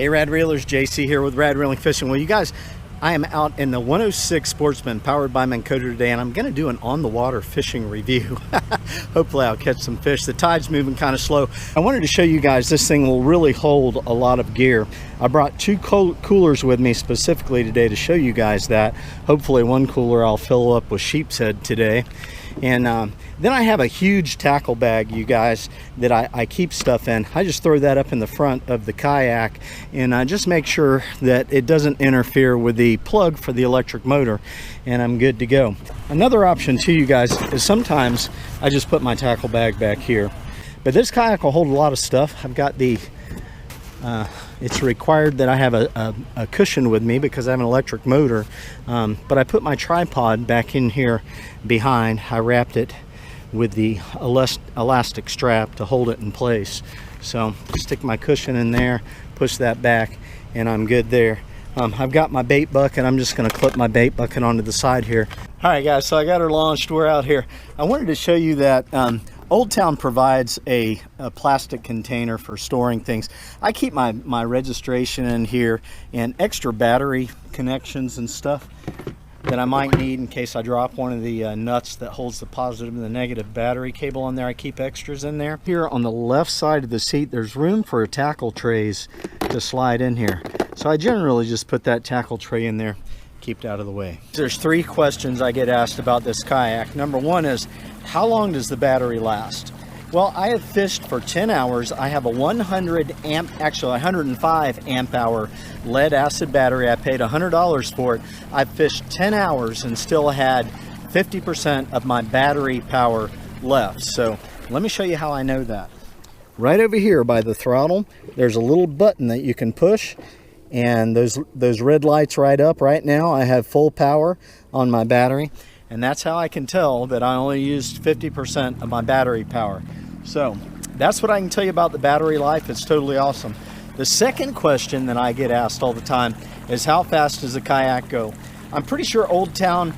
Hey Rad Reelers, JC here with Rad Reeling Fishing. Well, you guys, I am out in the 106 Sportsman powered by Minn Kota today, and I'm going to do an on-the-water fishing review. Hopefully I'll catch some fish. The tide's moving kind of slow. I wanted to show you guys this thing will really hold a lot of gear. I brought two coolers with me specifically today to show you guys that. Hopefully one cooler I'll fill up with Sheepshead today. And then I have a huge tackle bag, you guys, that I keep stuff in. I just throw that up in the front of the kayak and I just make sure that it doesn't interfere with the plug for the electric motor, and I'm good to go. Another option too, you guys, is sometimes I just put my tackle bag back here. But this kayak will hold a lot of stuff. I've got the it's required that I have a cushion with me because I have an electric motor, but I put my tripod back in here behind. I wrapped it with the elastic strap to hold it in place. So stick my cushion in there, push that back, and I'm good there. I've got my bait bucket. I'm just going to clip my bait bucket onto the side here. All right guys, so I got her launched. We're out here. I wanted to show you that Old Town provides a plastic container for storing things. I keep my registration in here and extra battery connections and stuff that I might need in case I drop one of the nuts that holds the positive and the negative battery cable on there. I keep extras in there. Here on the left side of the seat, there's room for tackle trays to slide in here. So I generally just put that tackle tray in there, keep it out of the way. There's three questions I get asked about this kayak. Number one is, how long does the battery last? Well, I have fished for 10 hours. I have a 105 amp hour lead acid battery. I paid $100 for it. I've fished 10 hours and still had 50% of my battery power left. So let me show you how I know that. Right over here by the throttle, there's a little button that you can push, and those red lights right up. Right now I have full power on my battery, and that's how I can tell that I only used 50% of my battery power. So that's what I can tell you about the battery life. It's totally awesome. The second question that I get asked all the time is, how fast does the kayak go? I'm pretty sure Old Town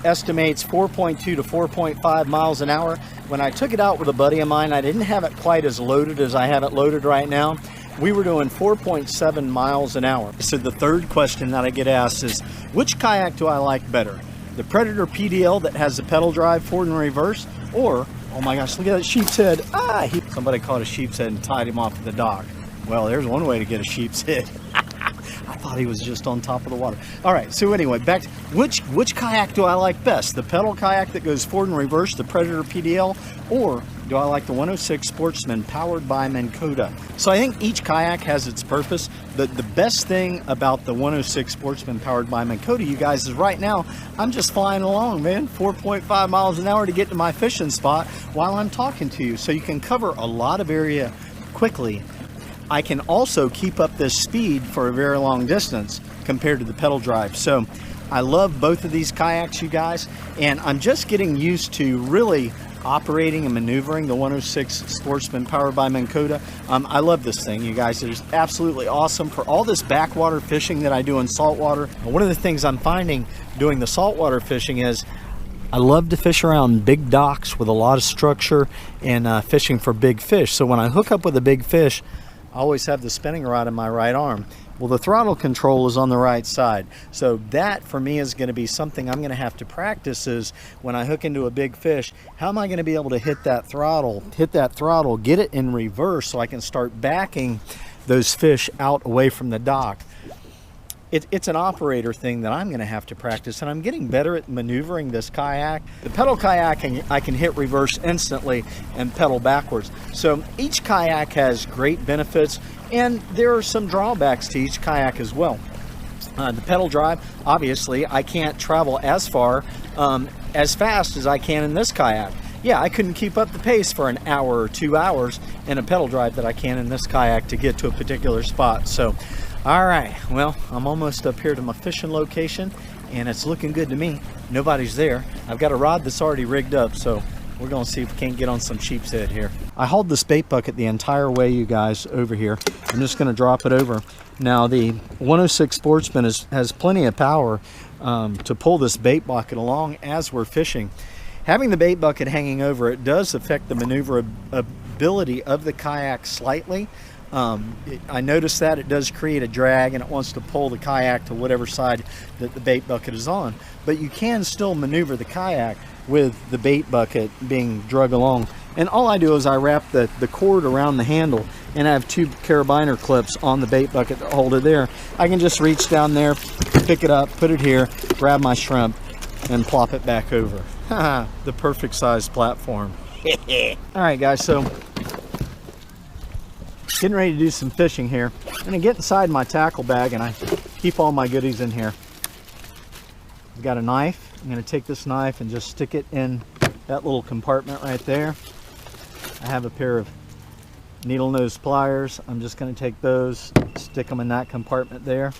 estimates 4.2 to 4.5 miles an hour. When I took it out with a buddy of mine, I didn't have it quite as loaded as I have it loaded right now. We were doing 4.7 miles an hour. So the third question that I get asked is, which kayak do I like better? The Predator PDL that has the pedal drive forward and reverse, or, oh my gosh, look at that Sheepshead. Somebody caught a Sheepshead and tied him off at the dock. Well, there's one way to get a Sheepshead. I thought he was just on top of the water. All right, so anyway, back to which kayak do I like best? The pedal kayak that goes forward and reverse, the Predator PDL, or do I like the 106 Sportsman powered by Minn Kota? So I think each kayak has its purpose. The best thing about the 106 Sportsman powered by Minn Kota, you guys, is right now I'm just flying along, man, 4.5 miles an hour to get to my fishing spot while I'm talking to you. So you can cover a lot of area quickly. I can also keep up this speed for a very long distance compared to the pedal drive. So I love both of these kayaks, you guys, and I'm just getting used to really operating and maneuvering the 106 Sportsman powered by Minn Kota. I love this thing, you guys. It's absolutely awesome for all this backwater fishing that I do in saltwater. One of the things I'm finding doing the saltwater fishing is I love to fish around big docks with a lot of structure and fishing for big fish. So when I hook up with a big fish, I always have the spinning rod in my right arm. Well, the throttle control is on the right side. So that for me is going to be something I'm going to have to practice, is when I hook into a big fish, how am I going to be able to hit that throttle, get it in reverse so I can start backing those fish out away from the dock. It's an operator thing that I'm going to have to practice, and I'm getting better at maneuvering this kayak. The pedal kayak, I can hit reverse instantly and pedal backwards. So each kayak has great benefits, and there are some drawbacks to each kayak as well. The pedal drive, obviously, I can't travel as far, as fast as I can in this kayak. Yeah, I couldn't keep up the pace for an hour or 2 hours in a pedal drive that I can in this kayak to get to a particular spot. So, all right, well, I'm almost up here to my fishing location, and it's looking good to me. Nobody's there. I've got a rod that's already rigged up, so we're going to see if we can't get on some Sheepshead here. I hauled this bait bucket the entire way, you guys, over here. I'm just going to drop it over. Now, the 106 Sportsman has plenty of power to pull this bait bucket along as we're fishing. Having the bait bucket hanging over it does affect the maneuverability of the kayak slightly. I noticed that it does create a drag and it wants to pull the kayak to whatever side that the bait bucket is on. But you can still maneuver the kayak with the bait bucket being drug along. And all I do is I wrap the cord around the handle, and I have 2 carabiner clips on the bait bucket that hold it there. I can just reach down there, pick it up, put it here, grab my shrimp, and plop it back over. The perfect sized platform. All right, guys, so getting ready to do some fishing here. I'm gonna get inside my tackle bag, and I keep all my goodies in here. I've got a knife. I'm gonna take this knife and just stick it in that little compartment right there. I have a pair of needle nose pliers. I'm just gonna take those, stick them in that compartment there.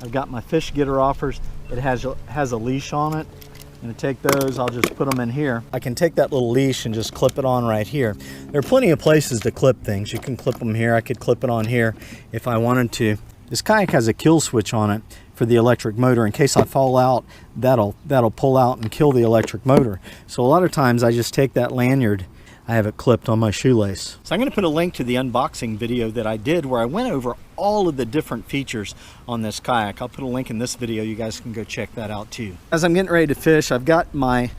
I've got my fish getter offers. It has a leash on it. I'm gonna take those, I'll just put them in here. I can take that little leash and just clip it on right here. There are plenty of places to clip things. You can clip them here. I could clip it on here if I wanted to. This kayak has a kill switch on it for the electric motor. In case I fall out, that'll pull out and kill the electric motor. So a lot of times I just take that lanyard, I have it clipped on my shoelace. So I'm going to put a link to the unboxing video that I did where I went over all of the different features on this kayak. I'll put a link in this video. You guys can go check that out too. As I'm getting ready to fish, I've got my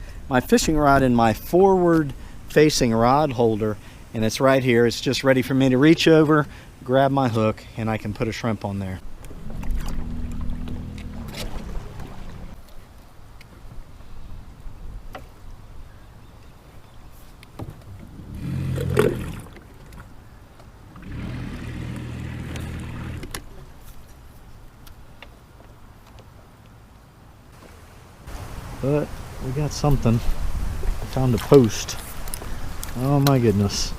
fishing rod in my forward facing rod holder, and it's right here. It's just ready for me to reach over, grab my hook, and I can put a shrimp on there. But we got something. Time to post. Oh my goodness.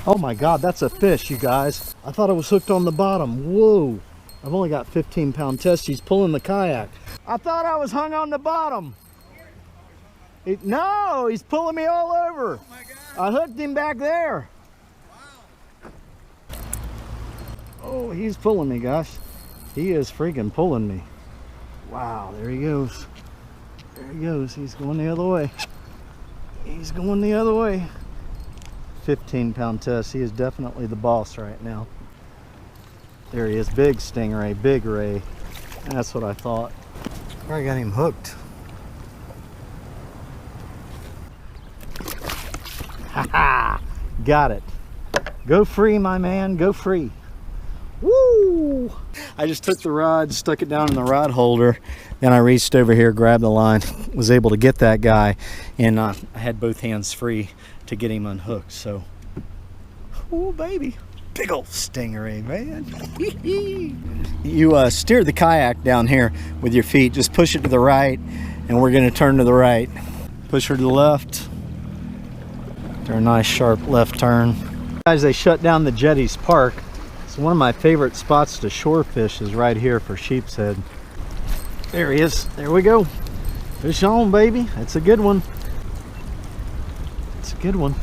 Oh my God, that's a fish, you guys. I thought it was hooked on the bottom. Whoa. I've only got 15-pound test. He's pulling the kayak. I thought I was hung on the bottom. No, he's pulling me all over. Oh my God. I hooked him back there. Wow. Oh, he's pulling me, guys. He is freaking pulling me. Wow, there he goes. There he goes. He's going the other way. He's going the other way. 15-pound test. He is definitely the boss right now. There he is. Big stingray, big ray. That's what I thought. I got him hooked. Ha! Got it. Go free, my man. Go free. Woo! I just took the rod, stuck it down in the rod holder, then I reached over here, grabbed the line, was able to get that guy, and I had both hands free to get him unhooked. So, oh baby, big old stingray, man. You steer the kayak down here with your feet. Just push it to the right, and we're going to turn to the right. Push her to the left. Do a nice sharp left turn. Guys, they shut down the Jetties Park. So one of my favorite spots to shore fish is right here for Sheepshead. There he is. There we go. Fish on, baby. It's a good one. It's a good one.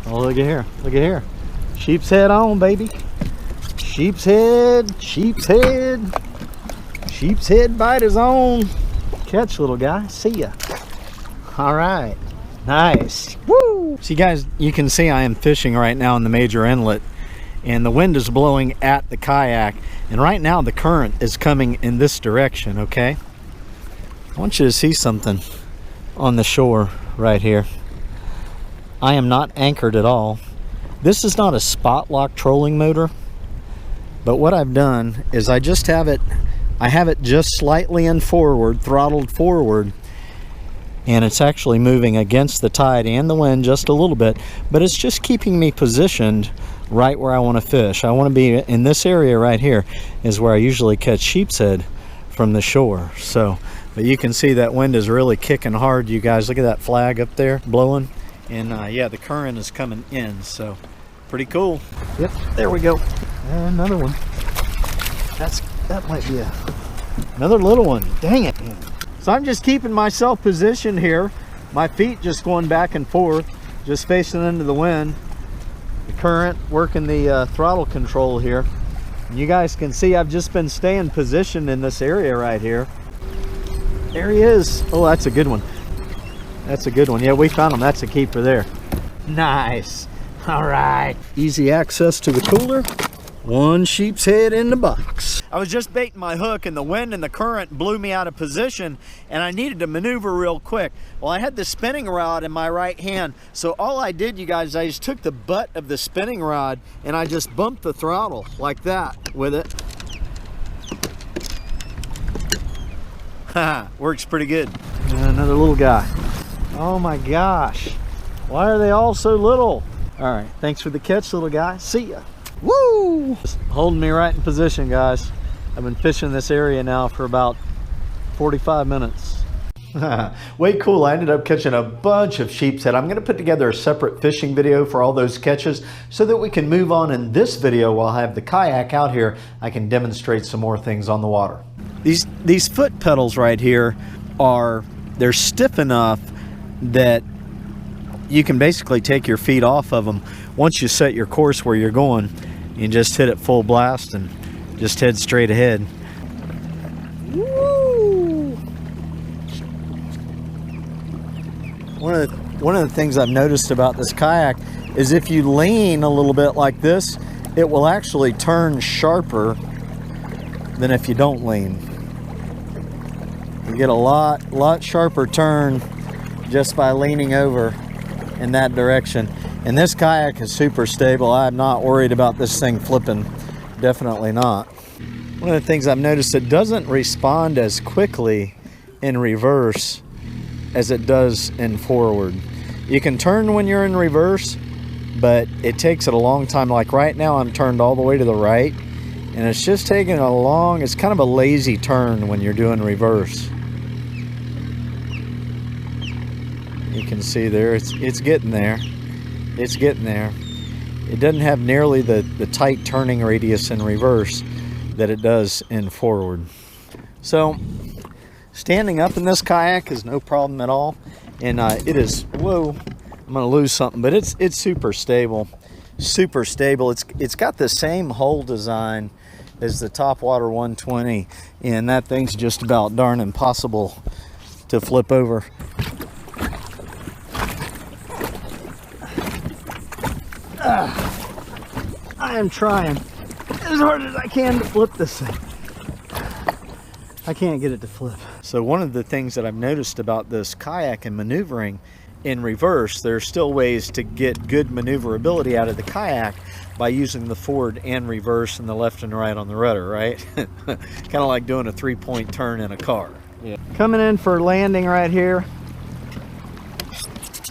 Oh, look at here. Look at here. Sheepshead on, baby. Sheepshead. Sheepshead. Sheepshead bite is on. Catch, little guy. See ya. All right. Nice. Woo! So you guys, you can see I am fishing right now in the major inlet, and the wind is blowing at the kayak, and right now the current is coming in this direction. Okay, I want you to see something on the shore right here. I am not anchored at all. This is not a spot lock trolling motor, but what I've done is I just have it, I have it just slightly in forward, throttled forward, and it's actually moving against the tide and the wind just a little bit, but it's just keeping me positioned right where I want to fish. I want to be in this area right here is where I usually catch sheepshead from the shore. So, but you can see that wind is really kicking hard, you guys. Look at that flag up there blowing, and yeah, the current is coming in, so pretty cool. Yep, there we go. And another one. That might be another little one. Dang it. So I'm just keeping myself positioned here. My feet just going back and forth, just facing into the wind. The current working the throttle control here. And you guys can see I've just been staying positioned in this area right here. There he is. Oh, that's a good one. That's a good one. Yeah, we found him. That's a keeper there. Nice. All right, easy access to the cooler. One Sheepshead in the box. I was just baiting my hook and the wind and the current blew me out of position and I needed to maneuver real quick. Well, I had the spinning rod in my right hand. So all I did, you guys, I just took the butt of the spinning rod and I just bumped the throttle like that with it. Haha, works pretty good. Another little guy. Oh my gosh. Why are they all so little? All right, thanks for the catch, little guy. See ya. Woo! Just holding me right in position, guys. I've been fishing this area now for about 45 minutes. Way cool. I ended up catching a bunch of sheepshead. I'm going to put together a separate fishing video for all those catches so that we can move on in this video. While I have the kayak out here, I can demonstrate some more things on the water. These foot pedals right here they're stiff enough that you can basically take your feet off of them once you set your course where you're going. You can just hit it full blast and just head straight ahead. Woo! One of the things I've noticed about this kayak is if you lean a little bit like this, it will actually turn sharper than if you don't lean. You get a lot sharper turn just by leaning over in that direction. And this kayak is super stable. I'm not worried about this thing flipping. Definitely not. One of the things I've noticed, it doesn't respond as quickly in reverse as it does in forward. You can turn when you're in reverse, but it takes it a long time. Like right now I'm turned all the way to the right and it's just taking a long, it's kind of a lazy turn when you're doing reverse. You can see there, it's getting there. It's getting there. It doesn't have nearly the tight turning radius in reverse that it does in forward. So standing up in this kayak is no problem at all. And it is, whoa, I'm gonna lose something, but it's super stable. Super stable. It's got the same hull design as the Towater 120, and that thing's just about darn impossible to flip over. I am trying as hard as I can to flip this thing. I can't get it to flip. So one of the things that I've noticed about this kayak and maneuvering in reverse, there's still ways to get good maneuverability out of the kayak by using the forward and reverse and the left and right on the rudder, right? Kind of like doing a 3-point turn in a car. Yeah. Coming in for landing right here.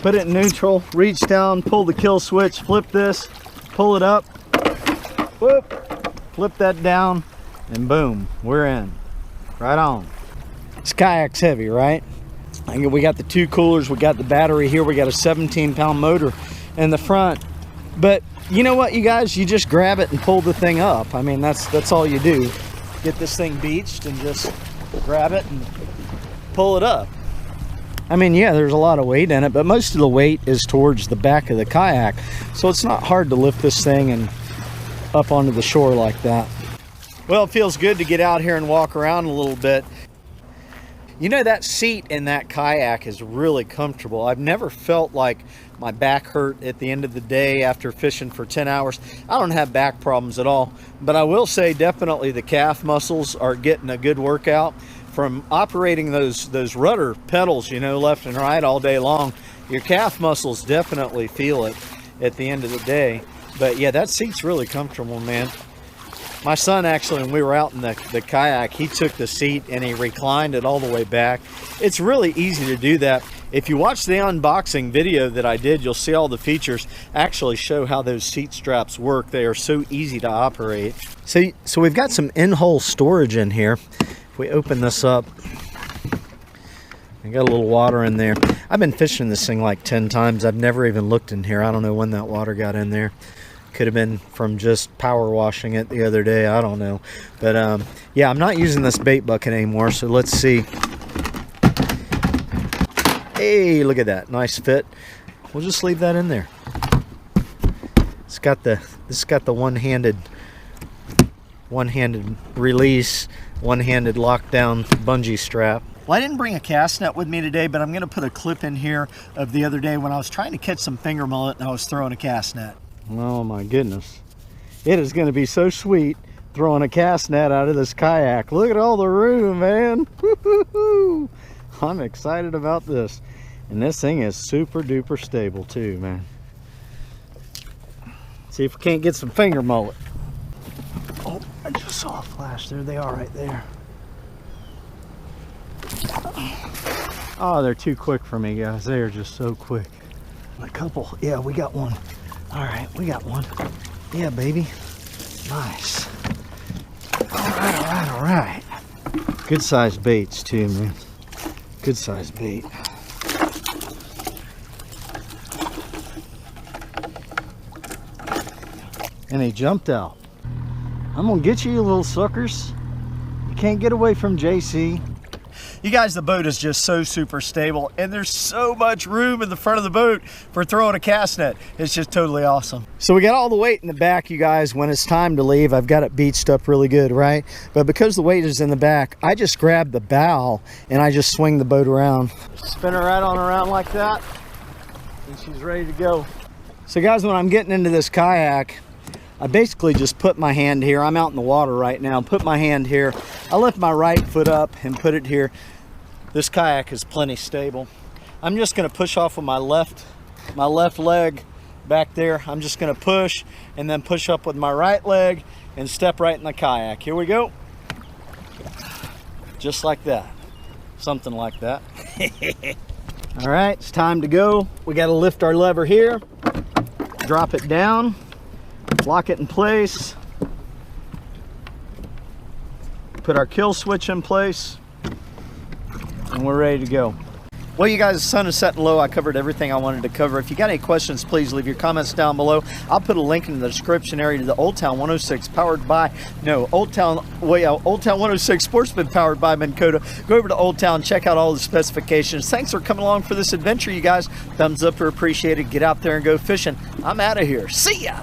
Put it in neutral, reach down, pull the kill switch, flip this, pull it up, whoop, flip that down, and boom, we're in. Right on. This kayak's heavy, right? We got the 2 coolers, we got the battery here, we got a 17-pound motor in the front. But you know what, you guys, you just grab it and pull the thing up. I mean, that's all you do. Get this thing beached and just grab it and pull it up. I mean, yeah, there's a lot of weight in it, but most of the weight is towards the back of the kayak. So it's not hard to lift this thing and up onto the shore like that. Well, it feels good to get out here and walk around a little bit. You know, that seat in that kayak is really comfortable. I've never felt like my back hurt at the end of the day after fishing for 10 hours. I don't have back problems at all, but I will say definitely the calf muscles are getting a good workout from operating those rudder pedals, you know, left and right all day long. Your calf muscles definitely feel it at the end of the day. But yeah, that seat's really comfortable, man. My son actually, when we were out in the kayak, he took the seat and he reclined it all the way back. It's really easy to do that. If you watch the unboxing video that I did, you'll see all the features actually show how those seat straps work. They are so easy to operate. So we've got some in-hole storage in here. If we open this up, I got a little water in there. I've been fishing this thing like 10 times. I've never even looked in here. I don't know when that water got in there. Could have been from just power washing it the other day. I don't know. But yeah, I'm not using this bait bucket anymore. So let's see. Hey, look at that. Nice fit. We'll just leave that in there. This got the one-handed release, one-handed lockdown bungee strap. Well, I didn't bring a cast net with me today, but I'm going to put a clip in here of the other day when I was trying to catch some finger mullet and I was throwing a cast net. Oh my goodness. It is going to be so sweet throwing a cast net out of this kayak. Look at all the room, man. Woo-hoo-hoo. I'm excited about this. And this thing is super duper stable too, man. See if we can't get some finger mullet. Oh, I just saw a flash. There they are right there. Oh, they're too quick for me, guys. They are just so quick. A couple. Yeah, we got one. All right, we got one. Yeah, baby. Nice. All right. Good sized baits too, man. Good sized bait. And he jumped out. I'm gonna get you, you little suckers. You can't get away from JC. You guys, the boat is just so super stable, and there's so much room in the front of the boat for throwing a cast net. It's just totally awesome. So we got all the weight in the back, you guys. When it's time to leave, I've got it beached up really good, right? But because the weight is in the back, I just grab the bow and I just swing the boat around. Spin her right on around like that, and she's ready to go. So guys, when I'm getting into this kayak, I basically just put my hand here. I'm out in the water right now. Put my hand here. I lift my right foot up and put it here. This kayak is plenty stable. I'm just going to push off with my left leg back there. I'm just going to push and then push up with my right leg and step right in the kayak. Here we go. Just like that. Something like that. All right, it's time to go. We got to lift our lever here. Drop it down. Lock it in place, put our kill switch in place, and we're ready to go. Well, you guys, the sun is setting low. I covered everything I wanted to cover. If you got any questions, please leave your comments down below. I'll put a link in the description area to the Old Town 106 Old Town 106 Sportsman Powered by Minn Kota. Go over to Old Town, check out all the specifications. Thanks for coming along for this adventure, you guys. Thumbs up are appreciated. Get out there and go fishing. I'm out of here. See ya.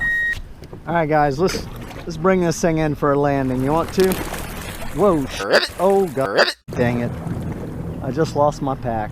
All right, guys, let's bring this thing in for a landing. You want to? Whoa! Oh God! Dang it! I just lost my pack.